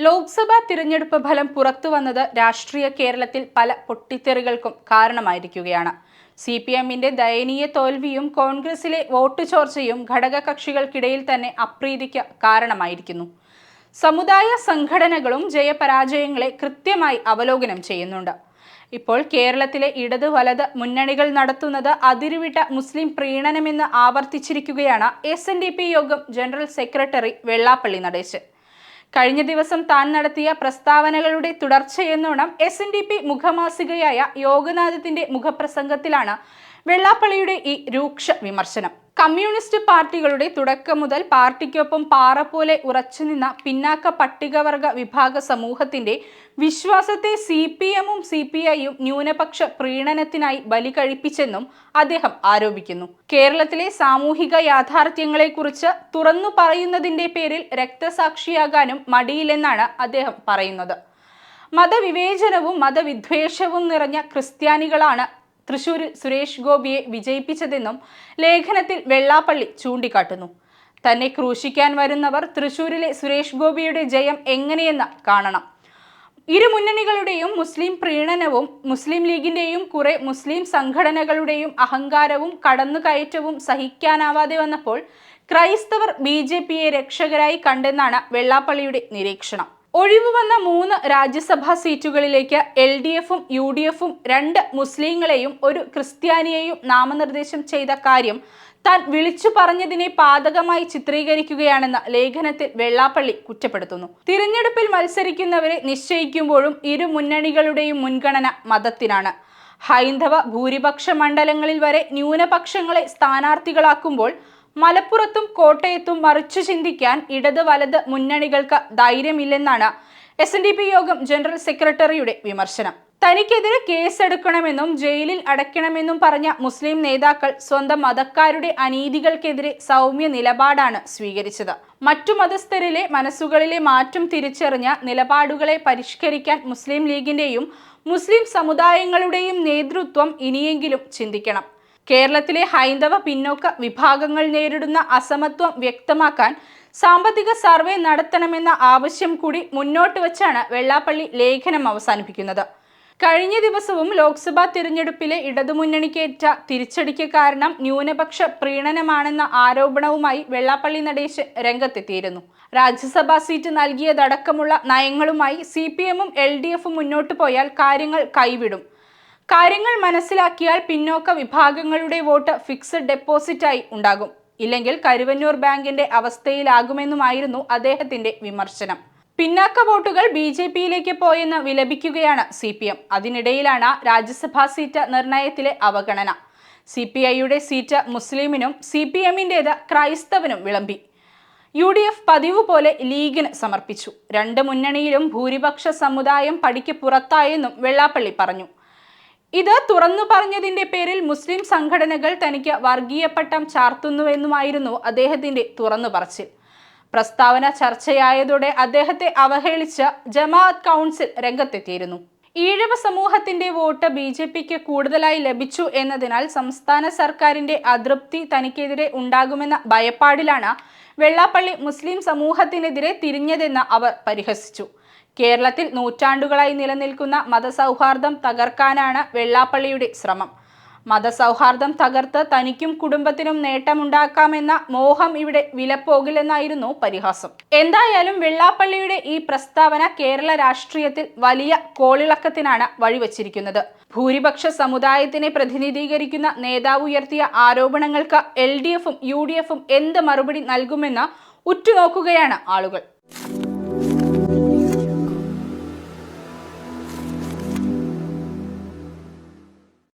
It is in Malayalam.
ലോക്സഭാ തിരഞ്ഞെടുപ്പ് ഫലം പുറത്തുവന്നത് രാഷ്ട്രീയ കേരളത്തിൽ പല പൊട്ടിത്തെറികൾക്കും കാരണമായിരിക്കുകയാണ്. CPMന്റെ ദയനീയ തോൽവിയും കോൺഗ്രസിലെ വോട്ട് ചോർച്ചയും ഘടകകക്ഷികൾക്കിടയിൽ തന്നെ അപ്രീതിക്ക് കാരണമായിരിക്കുന്നു. സമുദായ സംഘടനകളും ജയപരാജയങ്ങളെ കൃത്യമായി അവലോകനം ചെയ്യുന്നുണ്ട്. ഇപ്പോൾ കേരളത്തിലെ ഇടത് വലത് മുന്നണികൾ നടത്തുന്നത് അതിരുവിട്ട മുസ്ലിം പ്രീണനമെന്ന് ആവർത്തിച്ചിരിക്കുകയാണ് SNDP യോഗം ജനറൽ സെക്രട്ടറി വെള്ളാപ്പള്ളി നടേശൻ. കഴിഞ്ഞ ദിവസം താൻ നടത്തിയ പ്രസ്താവനകളുടെ തുടർച്ചയെന്നോണം SNDP മുഖമാസികയായ യോഗനാഥത്തിന്റെ മുഖപ്രസംഗത്തിലാണ് വെള്ളാപ്പള്ളിയുടെ ഈ രൂക്ഷ വിമർശനം. കമ്മ്യൂണിസ്റ്റ് പാർട്ടികളുടെ തുടക്കം മുതൽ പാർട്ടിക്കൊപ്പം പാറ പോലെ ഉറച്ചുനിന്ന പിന്നാക്ക പട്ടികവർഗ വിഭാഗ സമൂഹത്തിന്റെ വിശ്വാസത്തെ CPMും CPIയും ന്യൂനപക്ഷ പ്രീണനത്തിനായി ബലി കഴിപ്പിച്ചെന്നും അദ്ദേഹം ആരോപിക്കുന്നു. കേരളത്തിലെ സാമൂഹിക യാഥാർത്ഥ്യങ്ങളെക്കുറിച്ച് തുറന്നു പറയുന്നതിന്റെ പേരിൽ രക്തസാക്ഷിയാകാനും മടിയില്ലെന്നാണ് അദ്ദേഹം പറയുന്നത്. മതവിവേചനവും മതവിദ്വേഷവും നിറഞ്ഞ ക്രിസ്ത്യാനികളാണ് തൃശൂരിൽ സുരേഷ് ഗോപിയെ വിജയിപ്പിച്ചതെന്നും ലേഖനത്തിൽ വെള്ളാപ്പള്ളി ചൂണ്ടിക്കാട്ടുന്നു. തന്നെ ക്രൂശിക്കാൻ വരുന്നവർ തൃശൂരിലെ സുരേഷ് ഗോപിയുടെ ജയം എങ്ങനെയെന്ന് കാണണം. ഇരു മുന്നണികളുടെയും മുസ്ലിം പ്രീണനവും മുസ്ലിം ലീഗിന്റെയും കുറെ മുസ്ലിം സംഘടനകളുടെയും അഹങ്കാരവും കടന്നുകയറ്റവും സഹിക്കാനാവാതെ വന്നപ്പോൾ ക്രൈസ്തവർ BJPയെ രക്ഷകരായി കണ്ടെന്നാണ് വെള്ളാപ്പള്ളിയുടെ നിരീക്ഷണം. ഒഴിവു വന്ന 3 രാജ്യസഭാ സീറ്റുകളിലേക്ക് LDFും UDFും 2 മുസ്ലിങ്ങളെയും 1 ക്രിസ്ത്യാനിയെയും നാമനിർദ്ദേശം ചെയ്ത കാര്യം താൻ വിളിച്ചു പറഞ്ഞതിനെ പാതകമായി ചിത്രീകരിക്കുകയാണെന്ന് ലേഖനത്തിൽ വെള്ളാപ്പള്ളി കുറ്റപ്പെടുത്തുന്നു. തിരഞ്ഞെടുപ്പിൽ മത്സരിക്കുന്നവരെ നിശ്ചയിക്കുമ്പോഴും ഇരു മുന്നണികളുടെയും മുൻഗണന മതത്തിനാണ്. ഹൈന്ദവ ഭൂരിപക്ഷ മണ്ഡലങ്ങളിൽ വരെ ന്യൂനപക്ഷങ്ങളെ സ്ഥാനാർത്ഥികളാക്കുമ്പോൾ മലപ്പുറത്തും കോട്ടയത്തും മറിച്ചു ചിന്തിക്കാൻ ഇടത് വലത് മുന്നണികൾക്ക് ധൈര്യമില്ലെന്നാണ് SNDP യോഗം ജനറൽ സെക്രട്ടറിയുടെ വിമർശനം. തനിക്കെതിരെ കേസെടുക്കണമെന്നും ജയിലിൽ അടയ്ക്കണമെന്നും പറഞ്ഞ മുസ്ലിം നേതാക്കൾ സ്വന്തം മതക്കാരുടെ അനീതികൾക്കെതിരെ സൗമ്യ നിലപാടാണ് സ്വീകരിച്ചത്. മറ്റു മതസ്ഥരിലെ മനസ്സുകളിലെ മാറ്റം തിരിച്ചറിഞ്ഞ നിലപാടുകളെ പരിഷ്കരിക്കാൻ മുസ്ലിം ലീഗിന്റെയും മുസ്ലിം സമുദായങ്ങളുടെയും നേതൃത്വം ഇനിയെങ്കിലും ചിന്തിക്കണം. കേരളത്തിലെ ഹൈന്ദവ പിന്നോക്ക വിഭാഗങ്ങൾ നേരിടുന്ന അസമത്വം വ്യക്തമാക്കാൻ സാമ്പത്തിക സർവേ നടത്തണമെന്ന ആവശ്യം കൂടി മുന്നോട്ട് വച്ചാണ് വെള്ളാപ്പള്ളി ലേഖനം അവസാനിപ്പിക്കുന്നത്. കഴിഞ്ഞ ദിവസവും ലോക്സഭാ തിരഞ്ഞെടുപ്പിലെ ഇടതുമുന്നണിക്കേറ്റ തിരിച്ചടിക്ക് കാരണം ന്യൂനപക്ഷ പ്രീണനമാണെന്ന ആരോപണവുമായി വെള്ളാപ്പള്ളി നടേശൻ രംഗത്തെത്തിയിരുന്നു. രാജ്യസഭാ സീറ്റ് നൽകിയതടക്കമുള്ള നയങ്ങളുമായി CPMും LDFും മുന്നോട്ടു പോയാൽ കാര്യങ്ങൾ കൈവിടും. കാര്യങ്ങൾ മനസ്സിലാക്കിയാൽ പിന്നോക്ക വിഭാഗങ്ങളുടെ വോട്ട് ഫിക്സഡ് ഡെപ്പോസിറ്റായി ഉണ്ടാകും. ഇല്ലെങ്കിൽ കരുവന്നൂർ ബാങ്കിന്റെ അവസ്ഥയിലാകുമെന്നുമായിരുന്നു അദ്ദേഹത്തിന്റെ വിമർശനം. പിന്നാക്ക വോട്ടുകൾ BJPയിലേക്ക് പോയെന്ന് വിലപിക്കുകയാണ് CPM. അതിനിടയിലാണ് രാജ്യസഭാ സീറ്റ് നിർണയത്തിലെ അവഗണന. CPIയുടെ സീറ്റ് മുസ്ലിമിനും CPMന്റേത് ക്രൈസ്തവനും വിളമ്പി. UDF പതിവ് പോലെ ലീഗിന് സമർപ്പിച്ചു. 2 മുന്നണിയിലും ഭൂരിപക്ഷ സമുദായം പടിക്ക് പുറത്തായെന്നും വെള്ളാപ്പള്ളി പറഞ്ഞു. ഇത് തുറന്നു പറഞ്ഞതിന്റെ പേരിൽ മുസ്ലിം സംഘടനകൾ തനിക്ക് വർഗീയ പട്ടം ചാർത്തുന്നുവെന്നുമായിരുന്നു അദ്ദേഹത്തിന്റെ തുറന്നു പറച്ചിൽ. പ്രസ്താവന ചർച്ചയായതോടെ അദ്ദേഹത്തെ അവഹേളിച്ച് ജമാഅത്ത് കൗൺസിൽ രംഗത്തെത്തിയിരുന്നു. ഈഴവ സമൂഹത്തിന്റെ വോട്ട് BJPക്ക് കൂടുതലായി ലഭിച്ചു എന്നതിനാൽ സംസ്ഥാന സർക്കാരിന്റെ അതൃപ്തി തനിക്കെതിരെ ഉണ്ടാകുമെന്ന ഭയപ്പാടിലാണ് വെള്ളാപ്പള്ളി മുസ്ലിം സമൂഹത്തിനെതിരെ തിരിഞ്ഞതെന്ന് അവർ പരിഹസിച്ചു. കേരളത്തിൽ നൂറ്റാണ്ടുകളായി നിലനിൽക്കുന്ന മതസൗഹാർദ്ദം തകർക്കാനാണ് വെള്ളാപ്പള്ളിയുടെ ശ്രമം. മതസൗഹാർദ്ദം തകർത്ത് തനിക്കും കുടുംബത്തിനും നേട്ടമുണ്ടാക്കാമെന്ന മോഹം ഇവിടെ വിലപ്പോകില്ലെന്നായിരുന്നു പരിഹാസം. എന്തായാലും വെള്ളാപ്പള്ളിയുടെ ഈ പ്രസ്താവന കേരള രാഷ്ട്രീയത്തിൽ വലിയ കോളിളക്കത്തിനാണ് വഴിവെച്ചിരിക്കുന്നത്. ഭൂരിപക്ഷ സമുദായത്തിനെ പ്രതിനിധീകരിക്കുന്ന നേതാവ് ഉയർത്തിയ ആരോപണങ്ങൾക്ക് LDFും UDFും എന്ത് മറുപടി നൽകുമെന്ന് ഉറ്റുനോക്കുകയാണ് ആളുകൾ.